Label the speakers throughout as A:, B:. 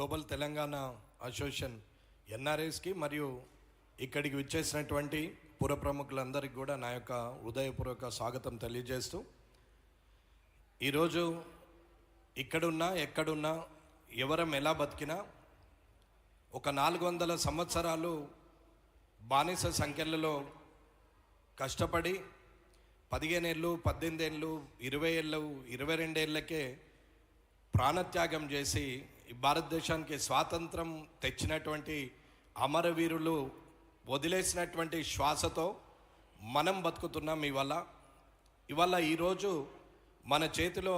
A: Global Telangana association ఎన్ఆర్ఐస్కి మరియు ఇక్కడికి విచ్చేసినటువంటి పుర ప్రముఖులందరికీ కూడా నా యొక్క హృదయపూర్వక స్వాగతం తెలియజేస్తూ, ఈరోజు ఇక్కడున్నా ఎక్కడున్నా ఎవరం ఎలా బతికినా ఒక 400 సంవత్సరాలు బానిస సంఖ్యలలో కష్టపడి 15 ఏళ్ళు, 18 ఏళ్ళు, 20 ఏళ్ళు, 22 ఏళ్ళకే ప్రాణత్యాగం చేసి భారతదేశానికి స్వాతంత్రం తెచ్చినటువంటి అమరవీరులు వదిలేసినటువంటి శ్వాసతో మనం బతుకుతున్నాం. ఇవాళ ఈరోజు మన చేతిలో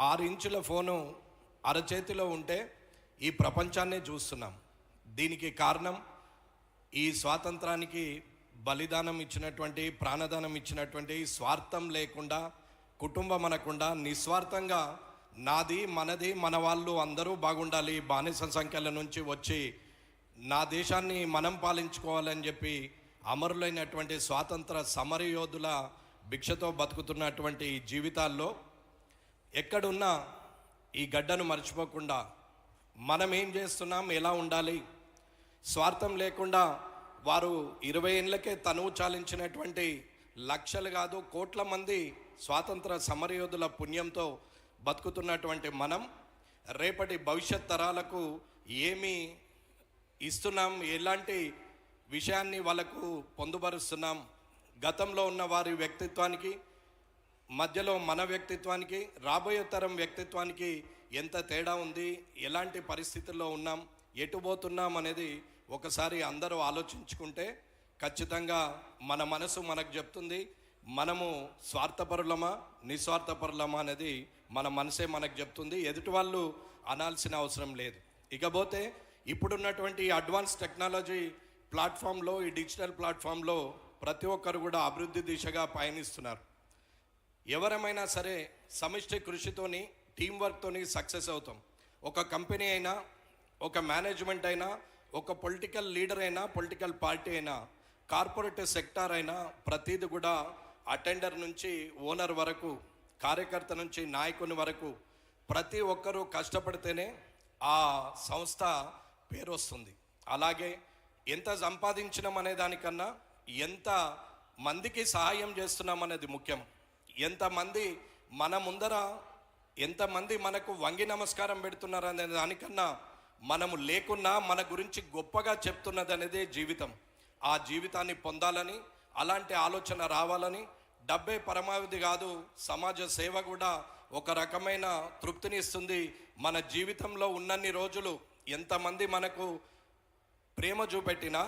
A: 6 ఇంచుల ఫోను అరచేతిలో ఉంటే ఈ ప్రపంచాన్నే చూస్తున్నాం. దీనికి కారణం ఈ స్వాతంత్రానికి బలిదానం ఇచ్చినటువంటి, ప్రాణదానం ఇచ్చినటువంటి, స్వార్థం లేకుండా, కుటుంబం అనకుండా నిస్వార్థంగా నాది, మనది, మన వాళ్ళు అందరూ బాగుండాలి, బానిస సంఖ్యల నుంచి వచ్చి నా దేశాన్ని మనం పాలించుకోవాలని చెప్పి అమరులైనటువంటి స్వాతంత్ర సమరయోధుల భిక్షతో బతుకుతున్నటువంటి జీవితాల్లో ఎక్కడున్నా ఈ గడ్డను మర్చిపోకుండా మనం ఏం చేస్తున్నాం, ఎలా ఉండాలి, స్వార్థం లేకుండా వారు 20 ఏళ్ళకే తనువు చాలించినటువంటి లక్షలు కాదు కోట్ల మంది స్వాతంత్ర సమరయోధుల పుణ్యంతో బతుకుతున్నటువంటి మనం రేపటి భవిష్యత్ తరాలకు ఏమి ఇస్తున్నాం, ఎలాంటి విషయాన్ని వాళ్ళకు పొందుపరుస్తున్నాం, గతంలో ఉన్న వారి వ్యక్తిత్వానికి, మధ్యలో మన వ్యక్తిత్వానికి, రాబోయే తరం వ్యక్తిత్వానికి ఎంత తేడా ఉంది, ఎలాంటి పరిస్థితుల్లో ఉన్నాం, ఎటుపోతున్నాం అనేది ఒకసారి అందరూ ఆలోచించుకుంటే ఖచ్చితంగా మన మనసు మనకు చెప్తుంది. మనము స్వార్థపరులమా నిస్వార్థపరులమా అనేది మన మనసే మనకు చెప్తుంది. ఎదుటి వాళ్ళు అనాల్సిన అవసరం లేదు. ఇకపోతే ఇప్పుడున్నటువంటి అడ్వాన్స్ టెక్నాలజీ ప్లాట్ఫామ్లో, ఈ డిజిటల్ ప్లాట్ఫామ్లో ప్రతి ఒక్కరు కూడా అభివృద్ధి దిశగా పయనిస్తున్నారు. ఎవరమైనా సరే సమిష్టి కృషితోని, టీం వర్క్తోని సక్సెస్ అవుతాం. ఒక కంపెనీ అయినా, ఒక మేనేజ్మెంట్ అయినా, ఒక పొలిటికల్ లీడర్ అయినా, పొలిటికల్ పార్టీ అయినా, కార్పొరేట్ సెక్టార్ అయినా ప్రతిది కూడా అటెండర్ నుంచి ఓనర్ వరకు, కార్యకర్త నుంచి నాయకుని వరకు ప్రతి ఒక్కరూ కష్టపడితేనే ఆ సంస్థ పేరు వస్తుంది. అలాగే ఎంత సంపాదించినాం అనే దానికన్నా ఎంత మందికి సహాయం చేస్తున్నాం అనేది ముఖ్యం. ఎంతమంది మన ముందర, ఎంతమంది మనకు వంగి నమస్కారం పెడుతున్నారు అనే దానికన్నా మనము లేకున్నా మన గురించి గొప్పగా చెప్తున్నది అనేదే జీవితం. ఆ జీవితాన్ని పొందాలని, అలాంటి ఆలోచన రావాలని, డబ్బే పరమావధి కాదు, సమాజ సేవ కూడా ఒక రకమైన తృప్తిని ఇస్తుంది. మన జీవితంలో ఉన్నన్ని రోజులు ఎంతమంది మనకు ప్రేమ చూపెట్టినా,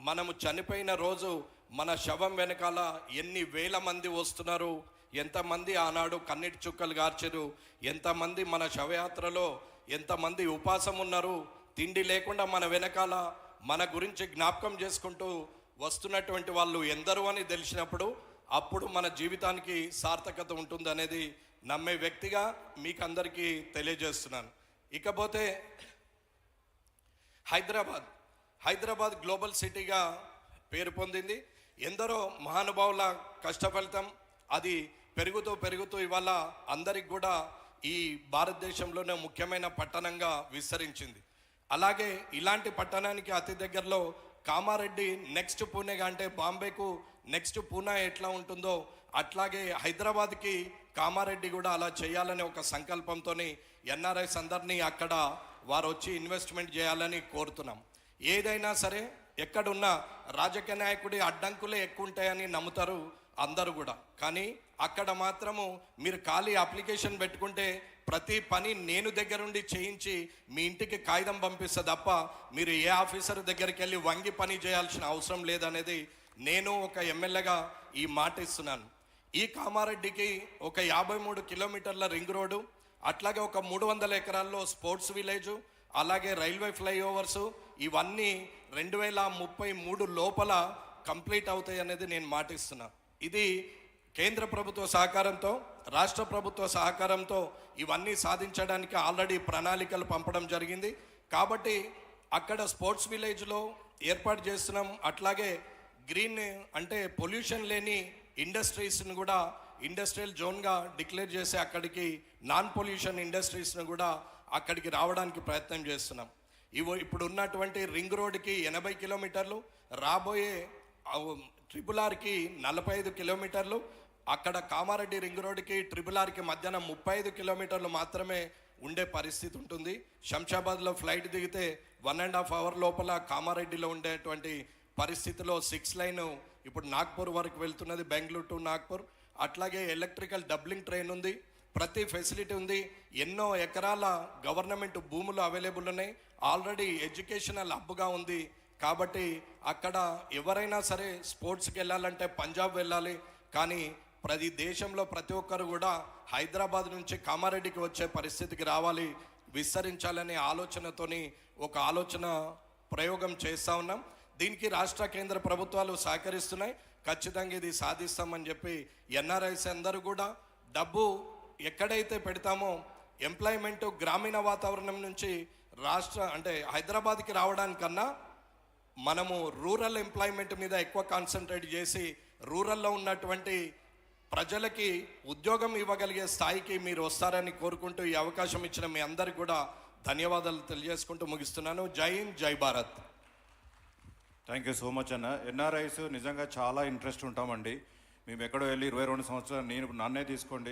A: మనము చనిపోయిన రోజు మన శవం వెనకాల ఎన్ని వేల మంది వస్తున్నారు, ఎంతమంది ఆనాడు కన్నీటి చుక్కలు గార్చరు, ఎంతమంది మన శవయాత్రలో ఎంతమంది ఉపాసం ఉన్నారు, తిండి లేకుండా మన వెనకాల మన గురించి జ్ఞాపకం చేసుకుంటూ వస్తున్నటువంటి వాళ్ళు ఎందరూ అని తెలిసినప్పుడు అప్పుడు మన జీవితానికి సార్థకత ఉంటుంది అనేది నమ్మే వ్యక్తిగా మీకు అందరికీ తెలియజేస్తున్నాను. ఇకపోతే హైదరాబాద్ గ్లోబల్ సిటీగా పేరు పొందింది. ఎందరో మహానుభావుల కష్ట ఫలితం అది పెరుగుతూ ఇవాళ అందరికి కూడా ఈ భారతదేశంలోనే ముఖ్యమైన పట్టణంగా విస్తరించింది. అలాగే ఇలాంటి పట్టణానికి అతి దగ్గరలో కామారెడ్డి నెక్స్ట్ పూణేగా, అంటే బాంబేకు నెక్స్ట్ పూనా ఎట్లా ఉంటుందో అట్లాగే హైదరాబాద్కి కామారెడ్డి కూడా అలా చేయాలనే ఒక సంకల్పంతో ఎన్ఆర్ఐస్ అందరినీ అక్కడ వారు వచ్చి ఇన్వెస్ట్మెంట్ చేయాలని కోరుతున్నాం. ఏదైనా సరే ఎక్కడున్నా రాజకీయ నాయకుడి అడ్డంకులే ఎక్కువ ఉంటాయని నమ్ముతారు అందరూ కూడా. కానీ అక్కడ మాత్రము మీరు ఖాళీ అప్లికేషన్ పెట్టుకుంటే ప్రతి పని నేను దగ్గరుండి చేయించి మీ ఇంటికి కాగితం పంపిస్తా తప్ప మీరు ఏ ఆఫీసర్ దగ్గరికి వెళ్ళి వంగి పని చేయాల్సిన అవసరం లేదనేది నేను ఒక ఎమ్మెల్యేగా ఈ మాట ఇస్తున్నాను. ఈ కామారెడ్డికి ఒక 53 కిలోమీటర్ల రింగ్ రోడ్డు, అట్లాగే ఒక 300 ఎకరాల్లో స్పోర్ట్స్ విలేజు, అలాగే రైల్వే ఫ్లైఓవర్సు, ఇవన్నీ 2033 లోపల కంప్లీట్ అవుతాయి అనేది నేను మాటిస్తున్నాను. ఇది కేంద్ర ప్రభుత్వ సహకారంతో, రాష్ట్ర ప్రభుత్వ సహకారంతో ఇవన్నీ సాధించడానికి ఆల్రెడీ ప్రణాళికలు పంపడం జరిగింది. కాబట్టి అక్కడ స్పోర్ట్స్ విలేజ్లో ఏర్పాటు చేస్తున్నాం. అట్లాగే గ్రీన్, అంటే పొల్యూషన్ లేని ఇండస్ట్రీస్ని కూడా ఇండస్ట్రియల్ జోన్గా డిక్లేర్ చేసి అక్కడికి నాన్ పొల్యూషన్ ఇండస్ట్రీస్ను కూడా అక్కడికి రావడానికి ప్రయత్నం చేస్తున్నాం. ఇప్పుడు ఉన్నటువంటి రింగ్ రోడ్డుకి 80 కిలోమీటర్లు, రాబోయే ట్రిపుల్ ఆర్కి 45 కిలోమీటర్లు, అక్కడ కామారెడ్డి రింగ్ రోడ్డుకి ట్రిపుల్ ఆర్కి మధ్యాహ్నం 35 కిలోమీటర్లు మాత్రమే ఉండే పరిస్థితి ఉంటుంది. శంషాబాద్లో ఫ్లైట్ దిగితే 1.5 అవర్ లోపల కామారెడ్డిలో ఉండేటువంటి పరిస్థితిలో 6 లైన్ ఇప్పుడు నాగ్పూర్ వరకు వెళ్తున్నది, బెంగళూరు టు నాగ్పూర్. అట్లాగే ఎలక్ట్రికల్ డబ్లింగ్ ట్రైన్ ఉంది, ప్రతి ఫెసిలిటీ ఉంది, ఎన్నో ఎకరాల గవర్నమెంట్ భూములు అవైలబుల్ ఉన్నాయి, ఆల్రెడీ ఎడ్యుకేషనల్ హబ్గా ఉంది. కాబట్టి అక్కడ ఎవరైనా సరే స్పోర్ట్స్కి వెళ్ళాలంటే పంజాబ్ వెళ్ళాలి, కానీ దేశంలో ప్రతి ఒక్కరు కూడా హైదరాబాద్ నుంచి కామారెడ్డికి వచ్చే పరిస్థితికి రావాలి, విస్తరించాలనే ఆలోచనతోని ఒక ఆలోచన ప్రయోగం చేస్తూ ఉన్నాం. దీనికి రాష్ట్ర కేంద్ర ప్రభుత్వాలు సహకరిస్తున్నాయి. ఖచ్చితంగా ఇది సాధిస్తామని చెప్పి ఎన్ఆర్ఐస్ అందరూ కూడా డబ్బు ఎక్కడైతే పెడతామో ఎంప్లాయ్మెంట్ గ్రామీణ వాతావరణం నుంచి అంటే హైదరాబాద్కి రావడానికన్నా మనము రూరల్ ఎంప్లాయ్మెంట్ మీద ఎక్కువ కాన్సన్ట్రేట్ చేసి రూరల్లో ఉన్నటువంటి ప్రజలకి ఉద్యోగం ఇవ్వగలిగే స్థాయికి మీరు వస్తారని కోరుకుంటూ ఈ అవకాశం ఇచ్చిన మీ అందరికి కూడా ధన్యవాదాలు తెలియజేసుకుంటూ ముగిస్తున్నాను. జై హింద్, జై Bharat.
B: Thank you so much అన్న. ఎన్ఆర్ఐస్ నిజంగా చాలా ఇంట్రెస్ట్ ఉంటామండి. మేము ఎక్కడో వెళ్ళి 22 సంవత్సరాలు నన్నే తీసుకోండి.